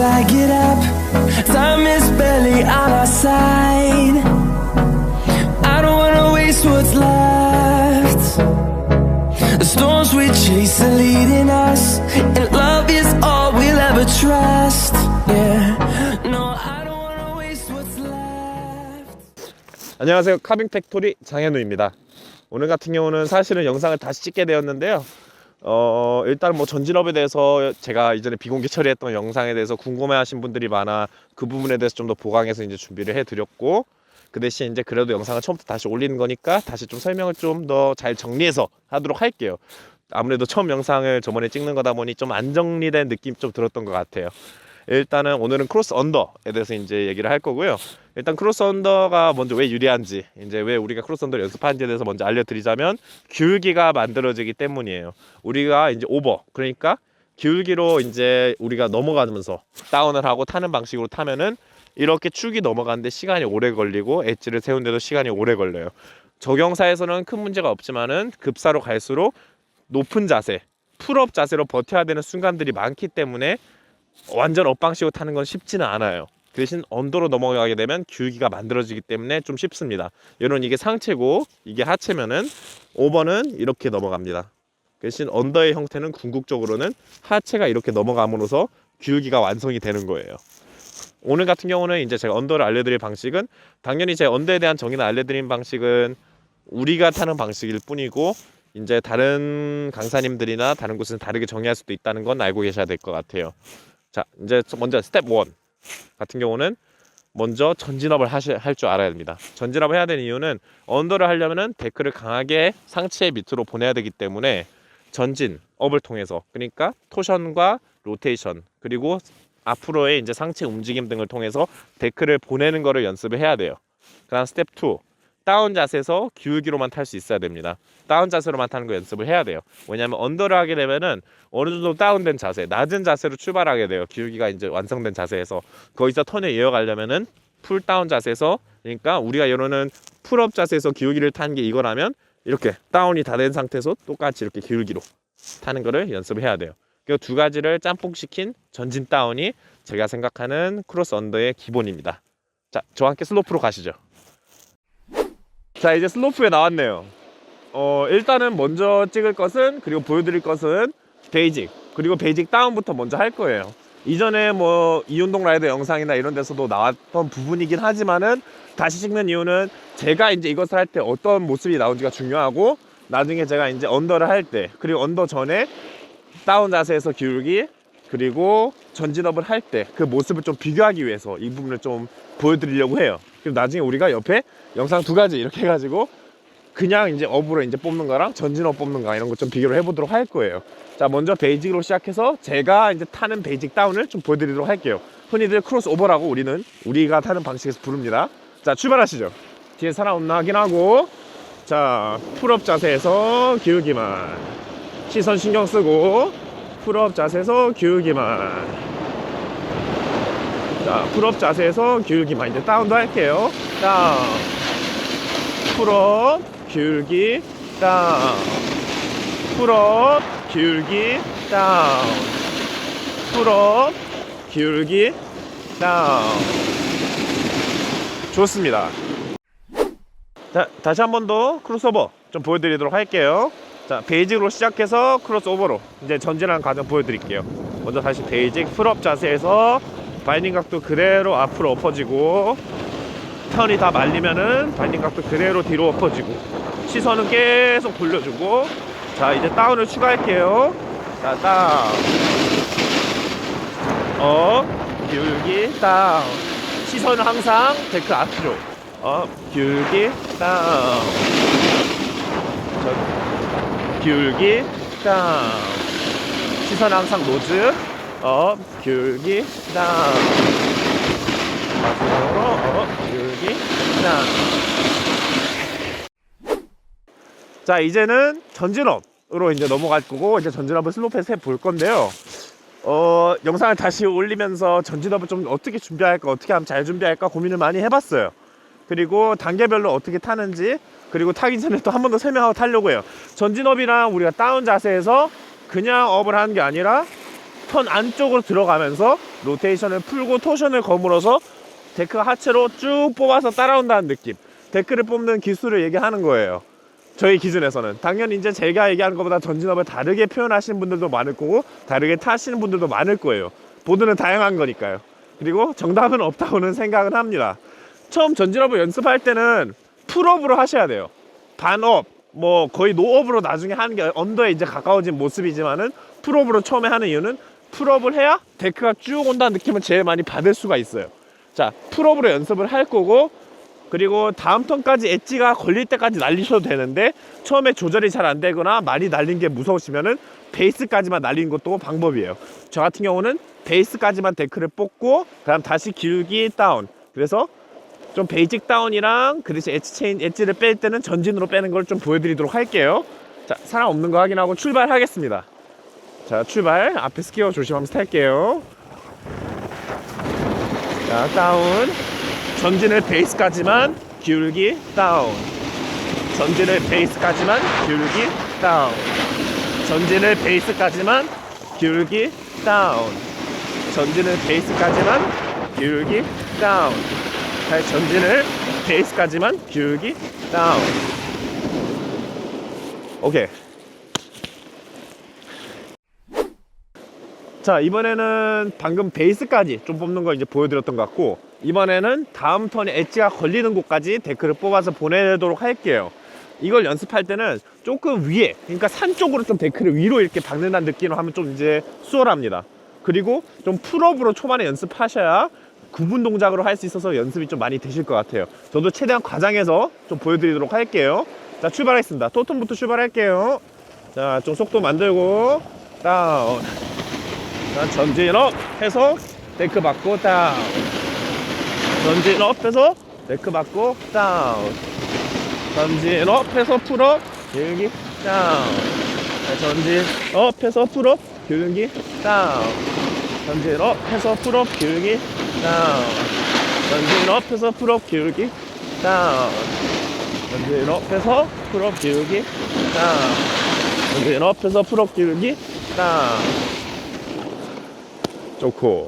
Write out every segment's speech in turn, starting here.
I get up. Time is barely on our side. I don't wanna waste what's left. The storms we chase are leading us, and love is all we'll ever trust. Yeah, no, I don't wanna waste what's left. 안녕하세요, 카빙 팩토리 장현우입니다. 오늘 같은 경우는 사실은 영상을 다시 찍게 되었는데요. 일단 뭐 전진업에 대해서 제가 이전에 비공개 처리했던 영상에 대해서 궁금해하신 분들이 많아 그 부분에 대해서 좀 더 보강해서 이제 준비를 해드렸고, 그 대신 이제 그래도 영상을 처음부터 다시 올리는 거니까 다시 좀 설명을 좀 더 잘 정리해서 하도록 할게요. 아무래도 처음 영상을 저번에 찍는 거다 보니 좀 안 정리된 느낌 좀 들었던 것 같아요. 일단은 오늘은 크로스 언더에 대해서 이제 얘기를 할 거고요. 일단 크로스 언더가 먼저 왜 유리한지, 이제 왜 우리가 크로스 언더를 연습하는지에 대해서 먼저 알려드리자면, 기울기가 만들어지기 때문이에요. 우리가 이제 오버, 그러니까 기울기로 이제 우리가 넘어가면서 다운을 하고 타는 방식으로 타면은 이렇게 축이 넘어가는데 시간이 오래 걸리고 엣지를 세우는데도 시간이 오래 걸려요. 적용사에서는 큰 문제가 없지만은 급사로 갈수록 높은 자세, 풀업 자세로 버텨야 되는 순간들이 많기 때문에 완전 업방식으로 타는 건 쉽지는 않아요. 대신 언더로 넘어가게 되면 기울기가 만들어지기 때문에 좀 쉽습니다. 여러분, 이게 상체고 이게 하체면은 오버는 이렇게 넘어갑니다. 대신 언더의 형태는 궁극적으로는 하체가 이렇게 넘어감으로써 기울기가 완성이 되는 거예요. 오늘 같은 경우는 이제 제가 언더를 알려드릴 방식은, 당연히 제 언더에 대한 정의를 알려드린 방식은 우리가 타는 방식일 뿐이고, 이제 다른 강사님들이나 다른 곳은 다르게 정의할 수도 있다는 건 알고 계셔야 될 것 같아요. 자, 이제 먼저 스텝 1 같은 경우는 먼저 전진업을 할 줄 알아야 됩니다. 전진업을 해야 되는 이유는, 언더를 하려면은 데크를 강하게 상체 밑으로 보내야 되기 때문에 전진업을 통해서, 그러니까 토션과 로테이션 그리고 앞으로의 이제 상체 움직임 등을 통해서 데크를 보내는 거를 연습을 해야 돼요. 그다음 스텝 2, 다운 자세에서 기울기로만 탈 수 있어야 됩니다. 다운 자세로만 타는 거 연습을 해야 돼요. 왜냐하면 언더를 하게 되면은 어느 정도 다운된 자세, 낮은 자세로 출발하게 돼요. 기울기가 이제 완성된 자세에서 거기서 턴을 이어가려면은 풀 다운 자세에서, 그러니까 우리가 이러는 풀업 자세에서 기울기를 타는 게 이거라면, 이렇게 다운이 다 된 상태에서 똑같이 이렇게 기울기로 타는 거를 연습을 해야 돼요. 그 두 가지를 짬뽕시킨 전진 다운이 제가 생각하는 크로스 언더의 기본입니다. 자, 저와 함께 슬로프로 가시죠. 자, 이제 슬로프에 나왔네요. 일단은 먼저 찍을 것은, 그리고 보여드릴 것은 베이직, 그리고 베이직 다운부터 먼저 할 거예요. 이전에 뭐 이운동 라이더 영상이나 이런 데서도 나왔던 부분이긴 하지만은, 다시 찍는 이유는 제가 이제 이것을 할 때 어떤 모습이 나온지가 중요하고, 나중에 제가 이제 언더를 할 때, 그리고 언더 전에 다운 자세에서 기울기, 그리고 전진업을 할 때 그 모습을 좀 비교하기 위해서 이 부분을 좀 보여드리려고 해요. 그리고 나중에 우리가 옆에 영상 두 가지 이렇게 해가지고 그냥 이제 업으로 이제 뽑는 거랑 전진업 뽑는 거 이런 거 좀 비교를 해보도록 할 거예요. 자, 먼저 베이직으로 시작해서 제가 이제 타는 베이직 다운을 좀 보여드리도록 할게요. 흔히들 크로스 오버라고 우리가 타는 방식에서 부릅니다. 자, 출발하시죠. 뒤에 사람 없나 확인하고, 자, 풀업 자세에서 기울기만, 시선 신경 쓰고 풀업 자세에서 기울기만. 자, 풀업 자세에서 기울기만. 이제 다운도 할게요. 다운, 풀업, 기울기, 다운, 풀업, 기울기, 다운, 풀업, 기울기, 다운. 좋습니다. 자, 다시 한 번 더 크로스오버 좀 보여드리도록 할게요. 자, 베이직으로 시작해서 크로스오버로 이제 전진하는 과정 보여드릴게요. 먼저 다시 베이직 풀업 자세에서 바인딩 각도 그대로 앞으로 엎어지고, 턴이 다 말리면은 바인딩 각도 그대로 뒤로 엎어지고, 시선은 계속 돌려주고. 자, 이제 다운을 추가할게요. 자, 다운, 기울기, 다운. 시선은 항상 데크 앞으로, 기울기, 다운, 기울기, 다운. 시선 항상 노즈, 기울기, 다운. 마지막으로, 기울기, 다운. 자, 이제는 전진업으로 이제 넘어갈 거고, 이제 전진업을 슬로프에서 해볼 건데요. 영상을 다시 올리면서 전진업을 좀 어떻게 준비할까, 어떻게 하면 잘 준비할까 고민을 많이 해봤어요. 그리고 단계별로 어떻게 타는지, 그리고 타기 전에 또 한 번 더 설명하고 타려고 해요. 전진업이랑 우리가 다운 자세에서 그냥 업을 하는 게 아니라 턴 안쪽으로 들어가면서 로테이션을 풀고 토션을 거물어서 데크 하체로 쭉 뽑아서 따라온다는 느낌. 데크를 뽑는 기술을 얘기하는 거예요. 저희 기준에서는. 당연히 이제 제가 얘기하는 것보다 전진업을 다르게 표현하시는 분들도 많을 거고 다르게 타시는 분들도 많을 거예요. 보드는 다양한 거니까요. 그리고 정답은 없다고는 생각은 합니다. 처음 전진업을 연습할 때는 풀업으로 하셔야 돼요. 반업, 뭐 거의 노업으로 나중에 하는 게 언더에 이제 가까워진 모습이지만은 풀업으로 처음에 하는 이유는 풀업을 해야 데크가 쭉 온다는 느낌을 제일 많이 받을 수가 있어요. 자, 풀업으로 연습을 할 거고, 그리고 다음 턴까지 엣지가 걸릴 때까지 날리셔도 되는데 처음에 조절이 잘 안 되거나 많이 날린 게 무서우시면은 베이스까지만 날리는 것도 방법이에요. 저 같은 경우는 베이스까지만 데크를 뽑고 그다음 다시 기울기 다운. 그래서 좀 베이직 다운이랑 그 대신 엣지를 뺄 때는 전진으로 빼는 걸 좀 보여드리도록 할게요. 자, 사람 없는 거 확인하고 출발하겠습니다. 자, 출발. 앞에 스키어 조심하면서 탈게요. 자, 다운. 전진을 베이스까지만 기울기 다운. 전진을 베이스까지만 기울기 다운. 전진을 베이스까지만 기울기 다운. 전진을 베이스까지만 기울기 다운. 다시 전진을 베이스까지만 기울기 다운. 오케이. 자, 이번에는 방금 베이스까지 좀 뽑는 걸 이제 보여드렸던 것 같고, 이번에는 다음 턴에 엣지가 걸리는 곳까지 데크를 뽑아서 보내도록 할게요. 이걸 연습할 때는 조금 위에, 그러니까 산 쪽으로 좀 데크를 위로 이렇게 박는다는 느낌으로 하면 좀 이제 수월합니다. 그리고 좀 풀업으로 초반에 연습하셔야 구분 동작으로 할 수 있어서 연습이 좀 많이 되실 것 같아요. 저도 최대한 과장해서 좀 보여드리도록 할게요. 자, 출발하겠습니다. 토톤부터 출발할게요. 자, 좀 속도 만들고 다운. 자, 전진업 해서 데크 받고 다운. 전진업 해서 데크 받고 다운. 전진업 해서 풀업 기울기 다운. 자, 전진업 해서 풀업 기울기 다운. 전진업 해서 풀업 기울기 다운. 전진업 해서 풀업 기울기 다운. 전진업 해서 풀업 기울기 다운. 전진업 해서 풀업 기울기 다운. 좋고.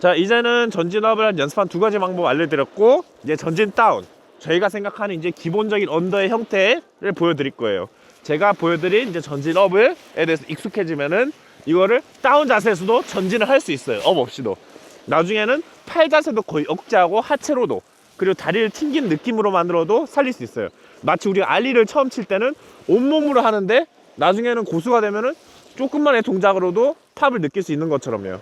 자, 이제는 전진업을 연습한 두 가지 방법 알려드렸고, 이제 전진 다운, 저희가 생각하는 이제 기본적인 언더의 형태를 보여드릴 거예요. 제가 보여드린 이제 전진업에 대해서 익숙해지면은 이거를 다운 자세에서도 전진을 할 수 있어요. 업 없이도. 나중에는 팔 자세도 거의 억제하고 하체로도, 그리고 다리를 튕긴 느낌으로 만들어도 살릴 수 있어요. 마치 우리가 알리를 처음 칠 때는 온몸으로 하는데 나중에는 고수가 되면은 조금만의 동작으로도 팝을 느낄 수 있는 것처럼요.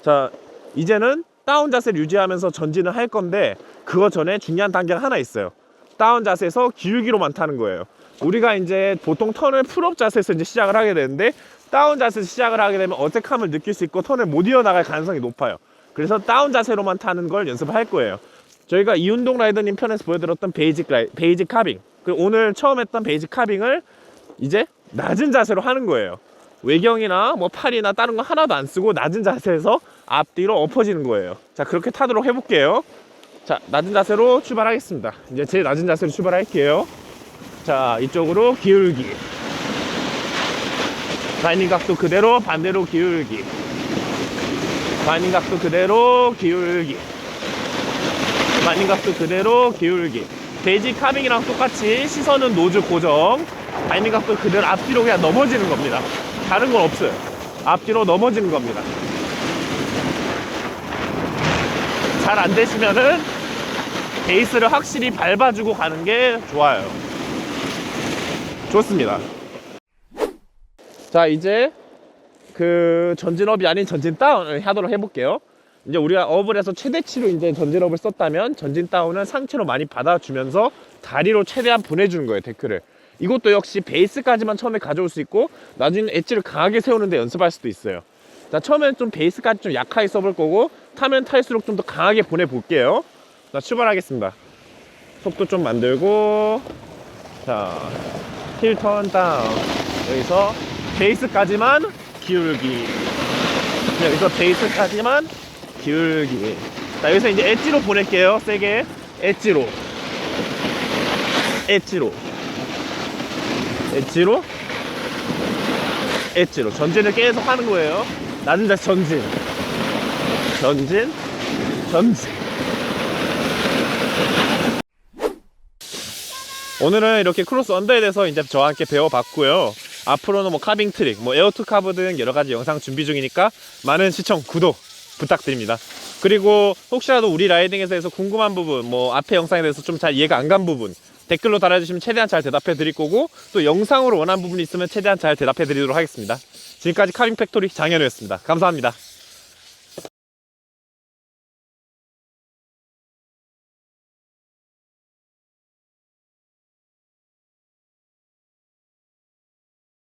자, 이제는 다운 자세를 유지하면서 전진을 할 건데, 그거 전에 중요한 단계가 하나 있어요. 다운 자세에서 기울기로만 타는 거예요. 우리가 이제 보통 턴을 풀업 자세에서 이제 시작을 하게 되는데, 다운 자세에서 시작을 하게 되면 어색함을 느낄 수 있고 턴을 못 이어나갈 가능성이 높아요. 그래서 다운 자세로만 타는 걸 연습을 할 거예요. 저희가 이운동 라이더님 편에서 보여드렸던 베이직 카빙, 그리고 오늘 처음 했던 베이직 카빙을 이제 낮은 자세로 하는 거예요. 외경이나 뭐 팔이나 다른 거 하나도 안 쓰고 낮은 자세에서 앞뒤로 엎어지는 거예요. 자, 그렇게 타도록 해볼게요. 자, 낮은 자세로 출발하겠습니다. 이제 제일 낮은 자세로 출발할게요. 자, 이쪽으로 기울기. 바이닝 각도 그대로 반대로 기울기. 바이닝 각도 그대로 기울기. 바이닝 각도 그대로 기울기. 베이직 카빙이랑 똑같이 시선은 노즈 고정. 바이닝 각도 그대로 앞뒤로 그냥 넘어지는 겁니다. 다른 건 없어요. 앞뒤로 넘어지는 겁니다. 잘 안 되시면은 베이스를 확실히 밟아주고 가는 게 좋아요. 좋습니다. 자, 이제 그 전진업이 아닌 전진 다운을 하도록 해볼게요. 이제 우리가 업을 해서 최대치로 이제 전진업을 썼다면 전진 다운은 상체로 많이 받아주면서 다리로 최대한 보내주는 거예요, 데크를. 이것도 역시 베이스까지만 처음에 가져올 수 있고 나중에 엣지를 강하게 세우는데 연습할 수도 있어요. 자, 처음엔 좀 베이스까지 좀 약하게 써볼 거고 타면 탈수록 좀 더 강하게 보내볼게요. 자, 출발하겠습니다. 속도 좀 만들고, 자, 힐턴 다운. 여기서 베이스까지만 기울기. 여기서 베이스까지만 기울기. 자, 여기서 이제 엣지로 보낼게요. 세게 엣지로. 엣지로. 엣지로. 엣지로 전진을 계속 하는 거예요. 낮은 자세 전진, 전진, 전진. 오늘은 이렇게 크로스 언더에 대해서 이제 저와 함께 배워봤고요. 앞으로는 뭐 카빙 트릭, 뭐 에어 투 카브 등 여러가지 영상 준비 중이니까 많은 시청, 구독 부탁드립니다. 그리고 혹시라도 우리 라이딩에서 궁금한 부분, 뭐 앞에 영상에 대해서 좀 잘 이해가 안 간 부분 댓글로 달아주시면 최대한 잘 대답해 드릴 거고, 또 영상으로 원하는 부분이 있으면 최대한 잘 대답해 드리도록 하겠습니다. 지금까지 카빙 팩토리 장현우였습니다. 감사합니다.